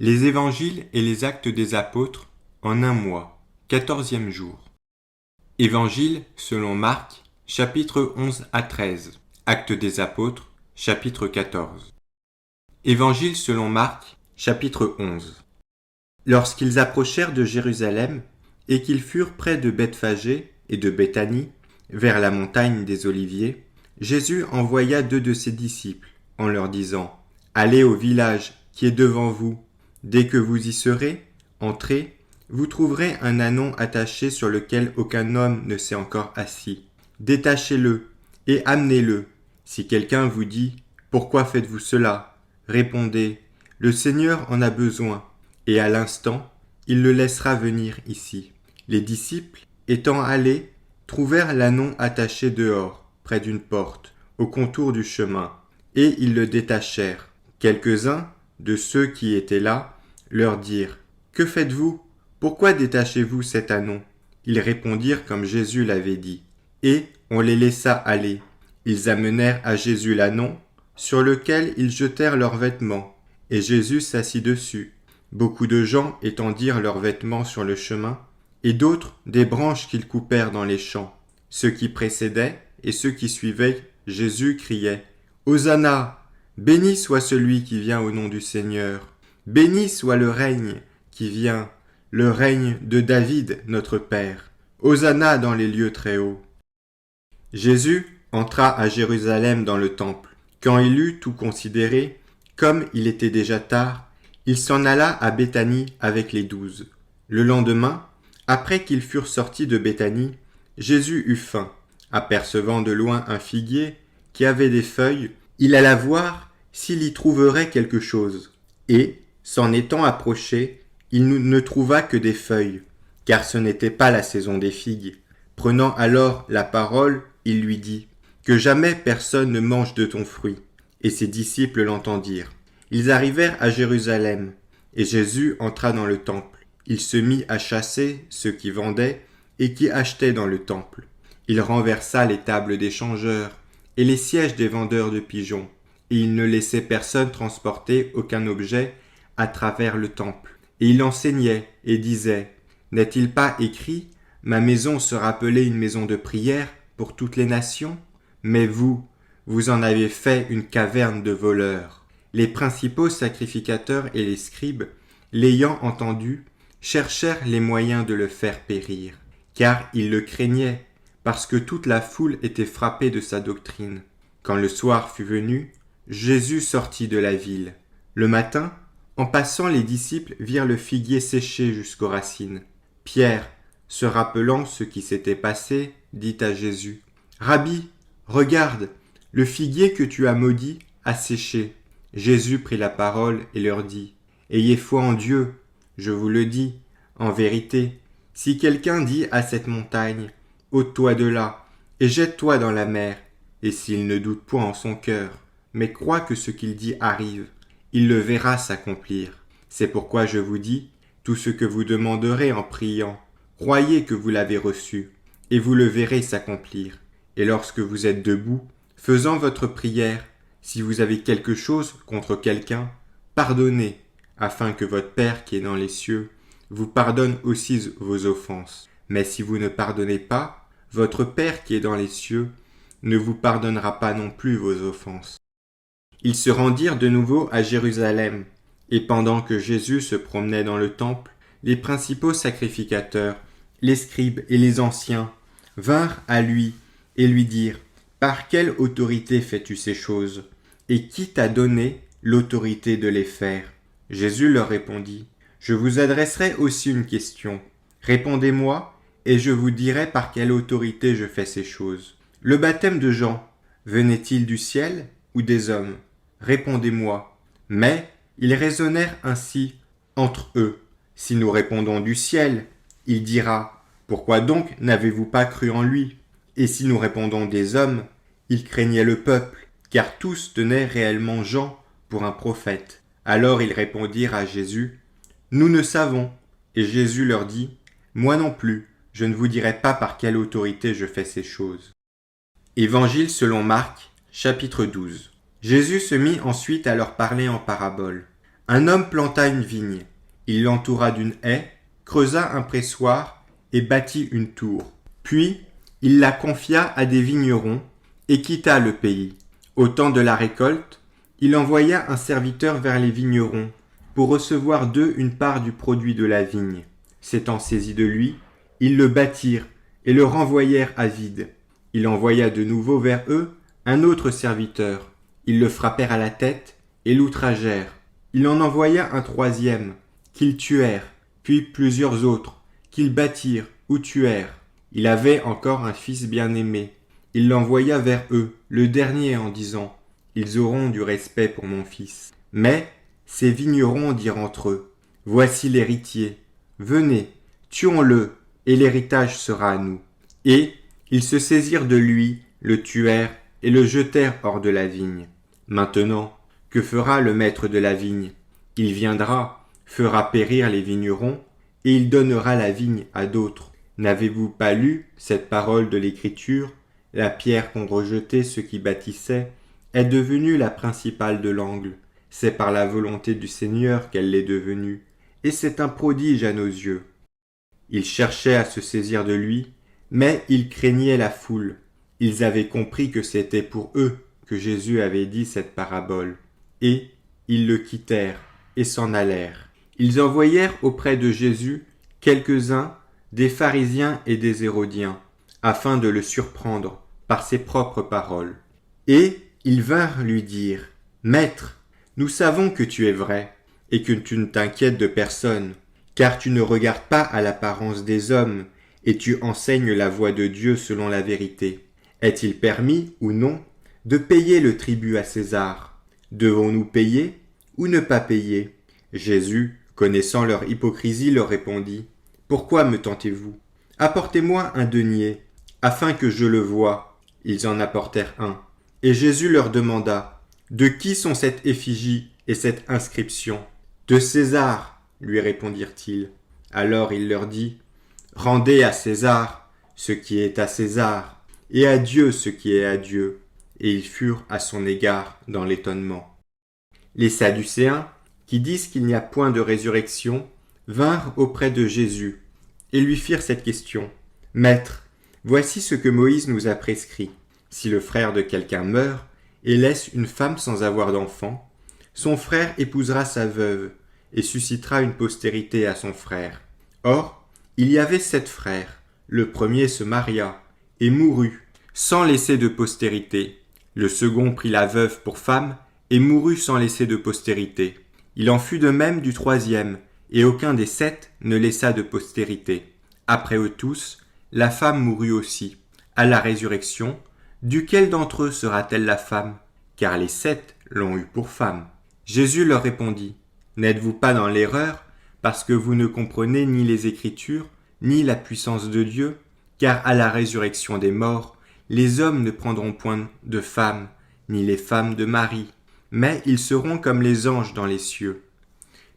Les évangiles et les actes des apôtres en un mois, 14e jour. Évangile selon Marc, chapitre 11 à 13. Actes des apôtres, chapitre 14. Évangile selon Marc, chapitre 11. Lorsqu'ils approchèrent de Jérusalem et qu'ils furent près de Bethphagée et de Béthanie, vers la montagne des Oliviers, Jésus envoya 2 de ses disciples en leur disant : Allez au village qui est devant vous. Dès que vous y serez, entrez, vous trouverez un ânon attaché sur lequel aucun homme ne s'est encore assis. Détachez-le et amenez-le. Si quelqu'un vous dit : Pourquoi faites-vous cela ? Répondez : Le Seigneur en a besoin. Et à l'instant, il le laissera venir ici. Les disciples, étant allés, trouvèrent l'ânon attaché dehors, près d'une porte, au contour du chemin, et ils le détachèrent. Quelques-uns de ceux qui étaient là leur dirent : Que faites-vous ? Pourquoi détachez-vous cet ânon ? Ils répondirent comme Jésus l'avait dit, et on les laissa aller. Ils amenèrent à Jésus l'ânon, sur lequel ils jetèrent leurs vêtements, et Jésus s'assit dessus. Beaucoup de gens étendirent leurs vêtements sur le chemin, et d'autres des branches qu'ils coupèrent dans les champs. Ceux qui précédaient et ceux qui suivaient Jésus criaient : Hosanna ! Béni soit celui qui vient au nom du Seigneur. Béni soit le règne qui vient, le règne de David, notre Père. Hosanna dans les lieux très hauts. Jésus entra à Jérusalem dans le temple. Quand il eut tout considéré, comme il était déjà tard, il s'en alla à Béthanie avec les 12. Le lendemain, après qu'ils furent sortis de Béthanie, Jésus eut faim. Apercevant de loin un figuier qui avait des feuilles, il alla voir s'il y trouverait quelque chose. Et, s'en étant approché, il ne trouva que des feuilles, car ce n'était pas la saison des figues. Prenant alors la parole, il lui dit : Que jamais personne ne mange de ton fruit. Et ses disciples l'entendirent. Ils arrivèrent à Jérusalem, et Jésus entra dans le temple. Il se mit à chasser ceux qui vendaient et qui achetaient dans le temple. Il renversa les tables des changeurs et les sièges des vendeurs de pigeons, et il ne laissait personne transporter aucun objet à travers le temple. Et il enseignait et disait : N'est-il pas écrit : Ma maison sera appelée une maison de prière pour toutes les nations ? Mais vous en avez fait une caverne de voleurs. Les principaux sacrificateurs et les scribes, l'ayant entendu, cherchèrent les moyens de le faire périr, car ils le craignaient, parce que toute la foule était frappée de sa doctrine. Quand le soir fut venu, Jésus sortit de la ville. Le matin, en passant, les disciples virent le figuier séché jusqu'aux racines. Pierre, se rappelant ce qui s'était passé, dit à Jésus : Rabbi, regarde, le figuier que tu as maudit a séché. Jésus prit la parole et leur dit : Ayez foi en Dieu. Je vous le dis, en vérité, si quelqu'un dit à cette montagne : Ôte-toi de là, et jette-toi dans la mer, et s'il ne doute point en son cœur, mais croit que ce qu'il dit arrive, il le verra s'accomplir. C'est pourquoi je vous dis, tout ce que vous demanderez en priant, croyez que vous l'avez reçu, et vous le verrez s'accomplir. Et lorsque vous êtes debout, faisant votre prière, si vous avez quelque chose contre quelqu'un, pardonnez, afin que votre Père qui est dans les cieux vous pardonne aussi vos offenses. Mais si vous ne pardonnez pas, votre Père qui est dans les cieux ne vous pardonnera pas non plus vos offenses. Ils se rendirent de nouveau à Jérusalem, et pendant que Jésus se promenait dans le temple, les principaux sacrificateurs, les scribes et les anciens vinrent à lui et lui dirent : Par quelle autorité fais-tu ces choses ? Et qui t'a donné l'autorité de les faire ? Jésus leur répondit : Je vous adresserai aussi une question. Répondez-moi, et je vous dirai par quelle autorité je fais ces choses. Le baptême de Jean, venait-il du ciel ou des hommes ? Répondez-moi. Mais ils raisonnèrent ainsi entre eux. Si nous répondons du ciel, il dira : Pourquoi donc n'avez-vous pas cru en lui ? Et si nous répondons des hommes, il craignait le peuple, car tous tenaient réellement Jean pour un prophète. Alors ils répondirent à Jésus : Nous ne savons. Et Jésus leur dit : Moi non plus, je ne vous dirai pas par quelle autorité je fais ces choses. Évangile selon Marc, chapitre 12. Jésus se mit ensuite à leur parler en parabole. Un homme planta une vigne. Il l'entoura d'une haie, creusa un pressoir et bâtit une tour. Puis, il la confia à des vignerons et quitta le pays. Au temps de la récolte, il envoya un serviteur vers les vignerons pour recevoir d'eux une part du produit de la vigne. S'étant saisis de lui, ils le battirent et le renvoyèrent à vide. Il envoya de nouveau vers eux un autre serviteur. Ils le frappèrent à la tête et l'outragèrent. Il en envoya un troisième, qu'ils tuèrent, puis plusieurs autres, qu'ils battirent ou tuèrent. Il avait encore un fils bien-aimé. Il l'envoya vers eux, le dernier, en disant « Ils auront du respect pour mon fils. » Mais ces vignerons dirent entre eux « Voici l'héritier. Venez, tuons-le, et l'héritage sera à nous. » Et ils se saisirent de lui, le tuèrent et le jetèrent hors de la vigne. Maintenant, que fera le maître de la vigne? Il viendra, fera périr les vignerons, et il donnera la vigne à d'autres. N'avez-vous pas lu cette parole de l'Écriture? La pierre qu'ont rejetée ceux qui bâtissaient est devenue la principale de l'angle. C'est par la volonté du Seigneur qu'elle l'est devenue, et c'est un prodige à nos yeux. Ils cherchaient à se saisir de lui, mais ils craignaient la foule. Ils avaient compris que c'était pour eux que Jésus avait dit cette parabole, et ils le quittèrent et s'en allèrent. Ils envoyèrent auprès de Jésus quelques-uns des pharisiens et des hérodiens, afin de le surprendre par ses propres paroles. Et ils vinrent lui dire « Maître, nous savons que tu es vrai, et que tu ne t'inquiètes de personne, car tu ne regardes pas à l'apparence des hommes, et tu enseignes la voie de Dieu selon la vérité. Est-il permis, ou non, de payer le tribut à César? Devons-nous payer ou ne pas payer? » Jésus, connaissant leur hypocrisie, leur répondit « Pourquoi me tentez-vous? Apportez-moi un denier, afin que je le voie. » Ils en apportèrent un. Et Jésus leur demanda « De qui sont cette effigie et cette inscription? » « De César, lui répondirent-ils. Alors il leur dit « Rendez à César ce qui est à César, et à Dieu ce qui est à Dieu. » Et ils furent à son égard dans l'étonnement. Les Sadducéens, qui disent qu'il n'y a point de résurrection, vinrent auprès de Jésus et lui firent cette question. « Maître, voici ce que Moïse nous a prescrit. Si le frère de quelqu'un meurt et laisse une femme sans avoir d'enfant, son frère épousera sa veuve et suscitera une postérité à son frère. Or, il y avait 7 frères. Le premier se maria et mourut, sans laisser de postérité. Le second prit la veuve pour femme et mourut sans laisser de postérité. Il en fut de même du troisième, et aucun des 7 ne laissa de postérité. Après eux tous, la femme mourut aussi. À la résurrection, duquel d'entre eux sera-t-elle la femme? Car les 7 l'ont eue pour femme. Jésus leur répondit, « N'êtes-vous pas dans l'erreur, parce que vous ne comprenez ni les Écritures, ni la puissance de Dieu? Car à la résurrection des morts, les hommes ne prendront point de femmes, ni les femmes de mari, mais ils seront comme les anges dans les cieux.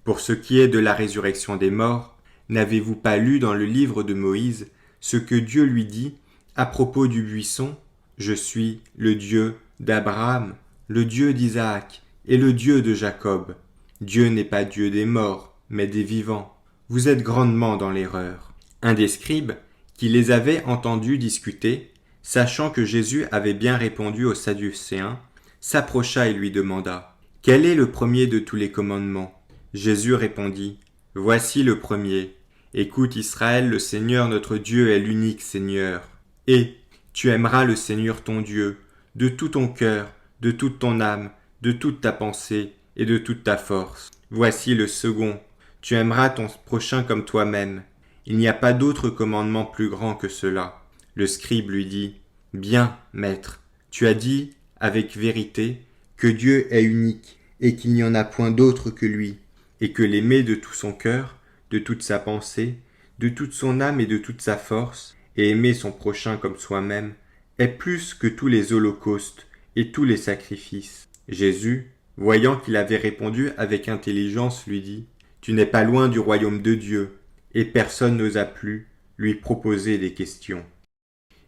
Pour ce qui est de la résurrection des morts, n'avez-vous pas lu dans le livre de Moïse ce que Dieu lui dit à propos du buisson? Je suis le Dieu d'Abraham, le Dieu d'Isaac et le Dieu de Jacob. Dieu n'est pas Dieu des morts, mais des vivants. Vous êtes grandement dans l'erreur. » Un des scribes, qui les avait entendus discuter, sachant que Jésus avait bien répondu aux Sadducéens, s'approcha et lui demanda « Quel est le premier de tous les commandements ?» Jésus répondit « Voici le premier. Écoute Israël, le Seigneur notre Dieu est l'unique Seigneur. Et tu aimeras le Seigneur ton Dieu de tout ton cœur, de toute ton âme, de toute ta pensée et de toute ta force. Voici le second. Tu aimeras ton prochain comme toi-même. Il n'y a pas d'autre commandement plus grand que cela. » Le scribe lui dit « Bien, maître, tu as dit avec vérité que Dieu est unique et qu'il n'y en a point d'autre que lui, et que l'aimer de tout son cœur, de toute sa pensée, de toute son âme et de toute sa force, et aimer son prochain comme soi-même, est plus que tous les holocaustes et tous les sacrifices. » Jésus, voyant qu'il avait répondu avec intelligence, lui dit « Tu n'es pas loin du royaume de Dieu. » Et personne n'osa plus lui proposer des questions.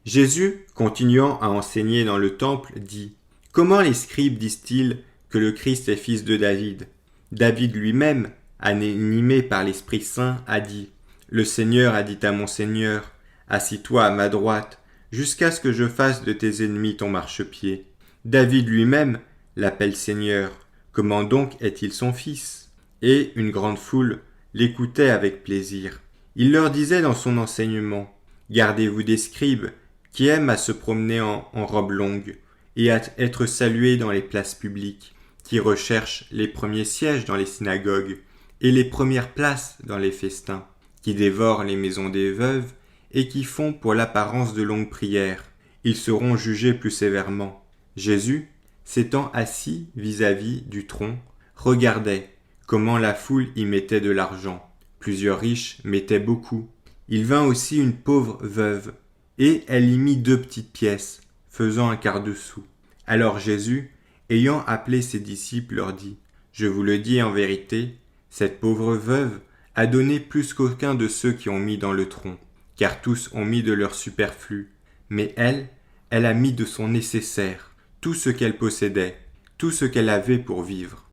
Jésus, continuant à enseigner dans le temple, dit « Comment les scribes disent-ils que le Christ est fils de David? David lui-même, animé par l'Esprit Saint, a dit « Le Seigneur a dit à mon Seigneur, assis-toi à ma droite, jusqu'à ce que je fasse de tes ennemis ton marchepied. » David lui-même l'appelle Seigneur. Comment donc est-il son fils? Et une grande foule l'écoutait avec plaisir. Il leur disait dans son enseignement « Gardez-vous des scribes qui aiment à se promener en robe longue et à être salués dans les places publiques, qui recherchent les premiers sièges dans les synagogues et les premières places dans les festins, qui dévorent les maisons des veuves et qui font pour l'apparence de longues prières. Ils seront jugés plus sévèrement. » Jésus, s'étant assis vis-à-vis du tronc, regardait comment la foule y mettait de l'argent. Plusieurs riches mettaient beaucoup. Il vint aussi une pauvre veuve, et elle y mit 2 petites pièces, faisant un quart de sou. Alors Jésus, ayant appelé ses disciples, leur dit « Je vous le dis en vérité, cette pauvre veuve a donné plus qu'aucun de ceux qui ont mis dans le tronc, car tous ont mis de leur superflu, mais elle a mis de son nécessaire, tout ce qu'elle possédait, tout ce qu'elle avait pour vivre. »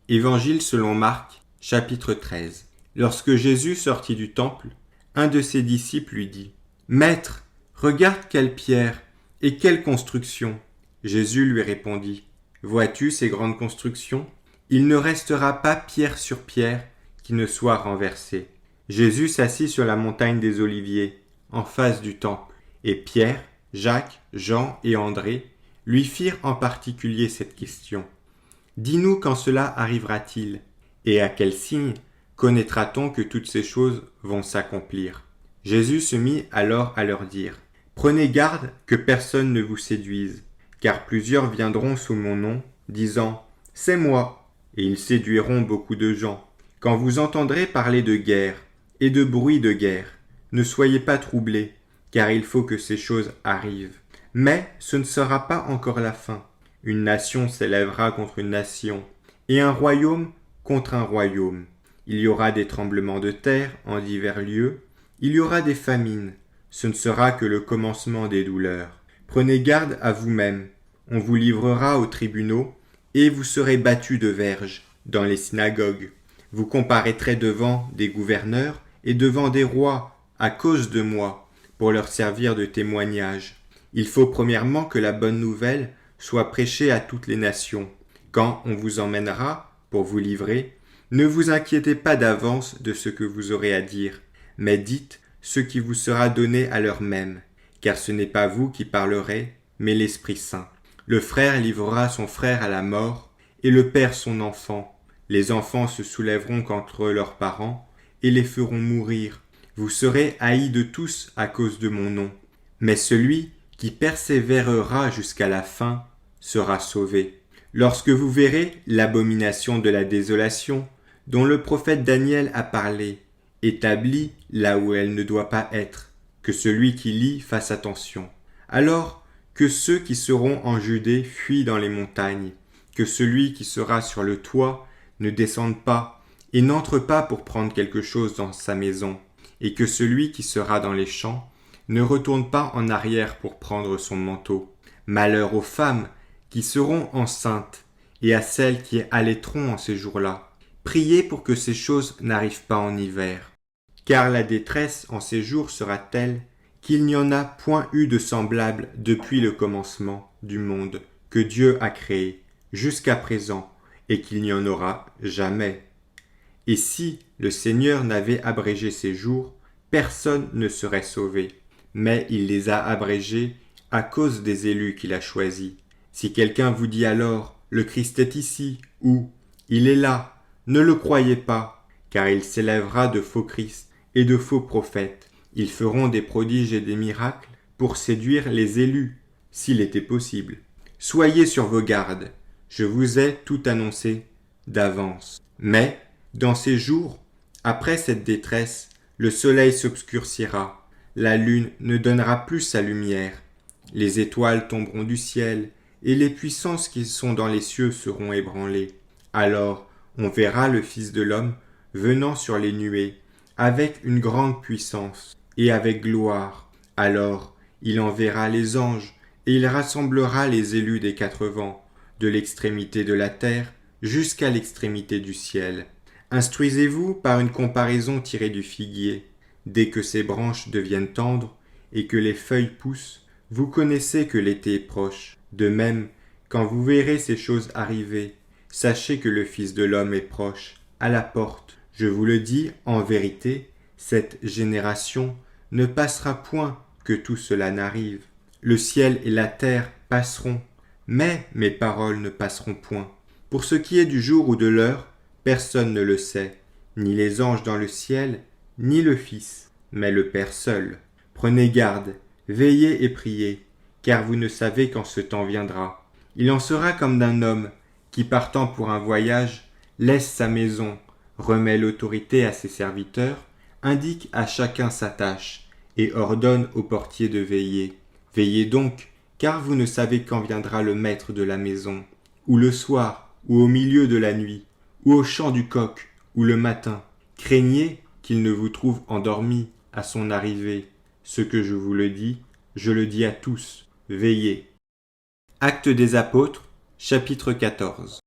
Évangile selon Marc, chapitre 13. Lorsque Jésus sortit du temple, un de ses disciples lui dit « Maître, regarde quelle pierre et quelle construction !» Jésus lui répondit « Vois-tu ces grandes constructions ? Il ne restera pas pierre sur pierre qui ne soit renversée. » Jésus s'assit sur la montagne des Oliviers, en face du temple, et Pierre, Jacques, Jean et André lui firent en particulier cette question. « Dis-nous quand cela arrivera-t-il, et à quel signe connaîtra-t-on que toutes ces choses vont s'accomplir ?» Jésus se mit alors à leur dire « Prenez garde que personne ne vous séduise, car plusieurs viendront sous mon nom, disant « C'est moi », et ils séduiront beaucoup de gens. Quand vous entendrez parler de guerre et de bruit de guerre, ne soyez pas troublés, car il faut que ces choses arrivent. Mais ce ne sera pas encore la fin. Une nation s'élèvera contre une nation, et un royaume contre un royaume. Il y aura des tremblements de terre en divers lieux, il y aura des famines. Ce ne sera que le commencement des douleurs. Prenez garde à vous-même. On vous livrera aux tribunaux, et vous serez battus de verges dans les synagogues. Vous comparaîtrez devant des gouverneurs et devant des rois à cause de moi, pour leur servir de témoignage. Il faut premièrement que la bonne nouvelle soit prêchée à toutes les nations. Quand on vous emmènera pour vous livrer, ne vous inquiétez pas d'avance de ce que vous aurez à dire, mais dites ce qui vous sera donné à l'heure même, car ce n'est pas vous qui parlerez, mais l'Esprit Saint. Le frère livrera son frère à la mort, et le père son enfant. Les enfants se soulèveront contre leurs parents, et les feront mourir. Vous serez haïs de tous à cause de mon nom. Mais celui qui persévérera jusqu'à la fin sera sauvé. Lorsque vous verrez l'abomination de la désolation, dont le prophète Daniel a parlé, établie là où elle ne doit pas être, que celui qui lit fasse attention. Alors que ceux qui seront en Judée fuient dans les montagnes, que celui qui sera sur le toit ne descende pas et n'entre pas pour prendre quelque chose dans sa maison, et que celui qui sera dans les champs ne retourne pas en arrière pour prendre son manteau. Malheur aux femmes qui seront enceintes et à celles qui allaiteront en ces jours-là. Priez pour que ces choses n'arrivent pas en hiver. Car la détresse en ces jours sera telle qu'il n'y en a point eu de semblable depuis le commencement du monde que Dieu a créé jusqu'à présent et qu'il n'y en aura jamais. Et si le Seigneur n'avait abrégé ces jours, personne ne serait sauvé, mais il les a abrégés à cause des élus qu'il a choisis. Si quelqu'un vous dit alors « Le Christ est ici » ou « Il est là », ne le croyez pas, car il s'élèvera de faux Christ et de faux prophètes. Ils feront des prodiges et des miracles pour séduire les élus, s'il était possible. Soyez sur vos gardes, je vous ai tout annoncé d'avance. Mais, dans ces jours, après cette détresse, le soleil s'obscurcira, la lune ne donnera plus sa lumière, les étoiles tomberont du ciel, et les puissances qui sont dans les cieux seront ébranlées. Alors, on verra le Fils de l'homme venant sur les nuées, avec une grande puissance et avec gloire. Alors, il enverra les anges, et il rassemblera les élus des 4 vents, de l'extrémité de la terre jusqu'à l'extrémité du ciel. Instruisez-vous par une comparaison tirée du figuier. Dès que ses branches deviennent tendres et que les feuilles poussent, vous connaissez que l'été est proche. De même, quand vous verrez ces choses arriver, sachez que le Fils de l'homme est proche, à la porte. Je vous le dis en vérité, cette génération ne passera point que tout cela n'arrive. Le ciel et la terre passeront, mais mes paroles ne passeront point. Pour ce qui est du jour ou de l'heure, personne ne le sait, ni les anges dans le ciel, ni le Fils, mais le Père seul. Prenez garde, veillez et priez, car vous ne savez quand ce temps viendra. Il en sera comme d'un homme qui, partant pour un voyage, laisse sa maison, remet l'autorité à ses serviteurs, indique à chacun sa tâche, et ordonne au portier de veiller. Veillez donc, car vous ne savez quand viendra le maître de la maison, ou le soir, ou au milieu de la nuit, ou au chant du coq, ou le matin. Craignez qu'il ne vous trouve endormis à son arrivée. Ce que je vous le dis, je le dis à tous. Veillez. Actes des Apôtres, chapitre 14.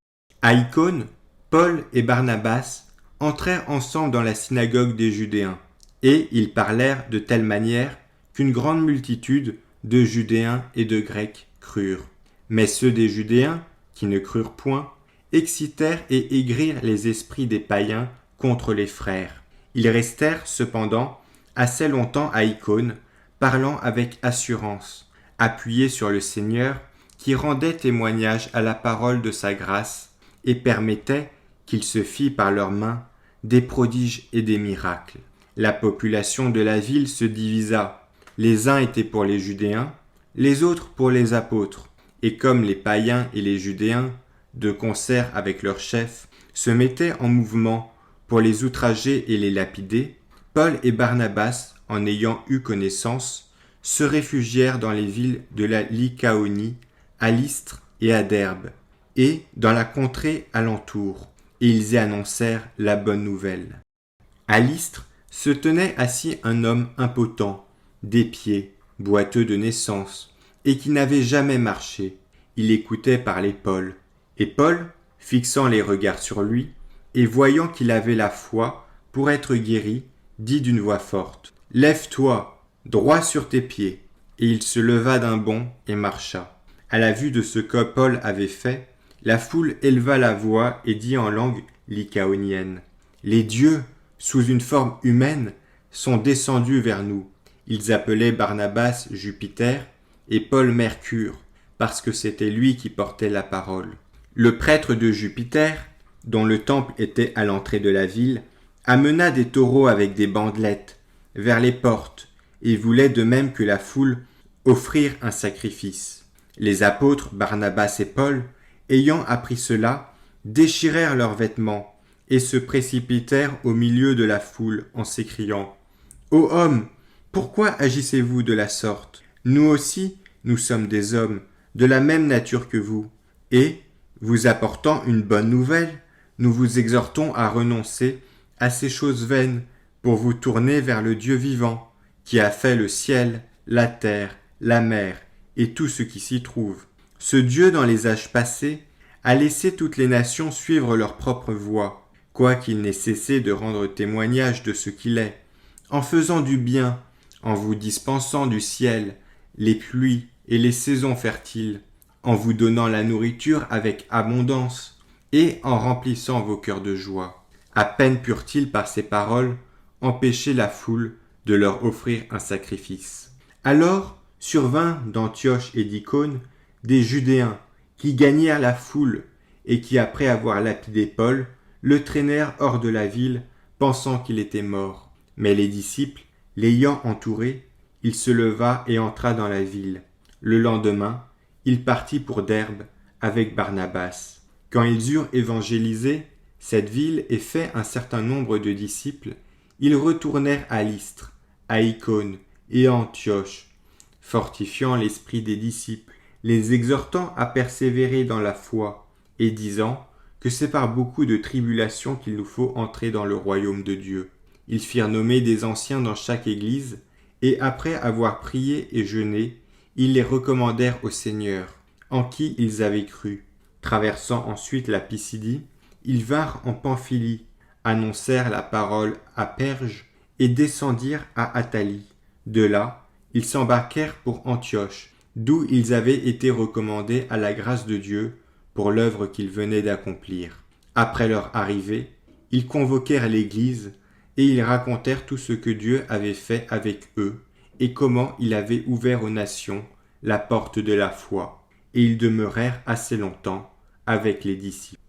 À Icône, Paul et Barnabas entrèrent ensemble dans la synagogue des Judéens, et ils parlèrent de telle manière qu'une grande multitude de Judéens et de Grecs crurent. Mais ceux des Judéens, qui ne crurent point, excitèrent et aigrirent les esprits des païens contre les frères. Ils restèrent cependant assez longtemps à Icône, parlant avec assurance, appuyés sur le Seigneur, qui rendait témoignage à la parole de sa grâce et permettait qu'il se fît par leurs mains des prodiges et des miracles. La population de la ville se divisa. Les uns étaient pour les Judéens, les autres pour les apôtres. Et comme les païens et les Judéens, de concert avec leurs chefs, se mettaient en mouvement pour les outrager et les lapider, Paul et Barnabas, en ayant eu connaissance, se réfugièrent dans les villes de la Lycaonie, à Lystre et à Derbe, et dans la contrée alentour, et ils y annoncèrent la bonne nouvelle. À Lystre se tenait assis un homme impotent, d'épié, boiteux de naissance, et qui n'avait jamais marché. Il écoutait parler Paul. Et Paul, fixant les regards sur lui, et voyant qu'il avait la foi pour être guéri, dit d'une voix forte, « Lève-toi, droit sur tes pieds. » Et il se leva d'un bond et marcha. À la vue de ce que Paul avait fait, la foule éleva la voix et dit en langue lycaonienne, « Les dieux, sous une forme humaine, sont descendus vers nous. » Ils appelaient Barnabas Jupiter et Paul Mercure, parce que c'était lui qui portait la parole. Le prêtre de Jupiter, dont le temple était à l'entrée de la ville, amena des taureaux avec des bandelettes vers les portes et voulait de même que la foule offrir un sacrifice. Les apôtres Barnabas et Paul, ayant appris cela, déchirèrent leurs vêtements et se précipitèrent au milieu de la foule en s'écriant « Ô hommes, pourquoi agissez-vous de la sorte? Nous aussi, nous sommes des hommes, de la même nature que vous, et, vous apportant une bonne nouvelle, nous vous exhortons à renoncer à ces choses vaines pour vous tourner vers le Dieu vivant, qui a fait le ciel, la terre, la mer et tout ce qui s'y trouve. Ce Dieu, dans les âges passés, a laissé toutes les nations suivre leur propre voie, quoiqu'il n'ait cessé de rendre témoignage de ce qu'il est, en faisant du bien, en vous dispensant du ciel, les pluies et les saisons fertiles, en vous donnant la nourriture avec abondance, et en remplissant vos cœurs de joie. À peine purent-ils par ces paroles empêcher la foule de leur offrir un sacrifice. Alors survinrent d'Antioche et d'Icône des Judéens qui gagnèrent la foule et qui, après avoir lapidé Paul, le traînèrent hors de la ville, pensant qu'il était mort. Mais les disciples, l'ayant entouré, il se leva et entra dans la ville. Le lendemain, il partit pour Derbe avec Barnabas. Quand ils eurent évangélisé cette ville et fait un certain nombre de disciples, ils retournèrent à Lystre, à Icône et à Antioche, fortifiant l'esprit des disciples, les exhortant à persévérer dans la foi, et disant que c'est par beaucoup de tribulations qu'il nous faut entrer dans le royaume de Dieu. Ils firent nommer des anciens dans chaque église, et après avoir prié et jeûné, ils les recommandèrent au Seigneur, en qui ils avaient cru, Traversant ensuite la Pisidie, ils vinrent en Pamphylie, annoncèrent la parole à Perge et descendirent à Attalie. De là, ils s'embarquèrent pour Antioche, d'où ils avaient été recommandés à la grâce de Dieu pour l'œuvre qu'ils venaient d'accomplir. Après leur arrivée, ils convoquèrent l'Église et ils racontèrent tout ce que Dieu avait fait avec eux et comment il avait ouvert aux nations la porte de la foi. Et ils demeurèrent assez longtemps avec les disciples.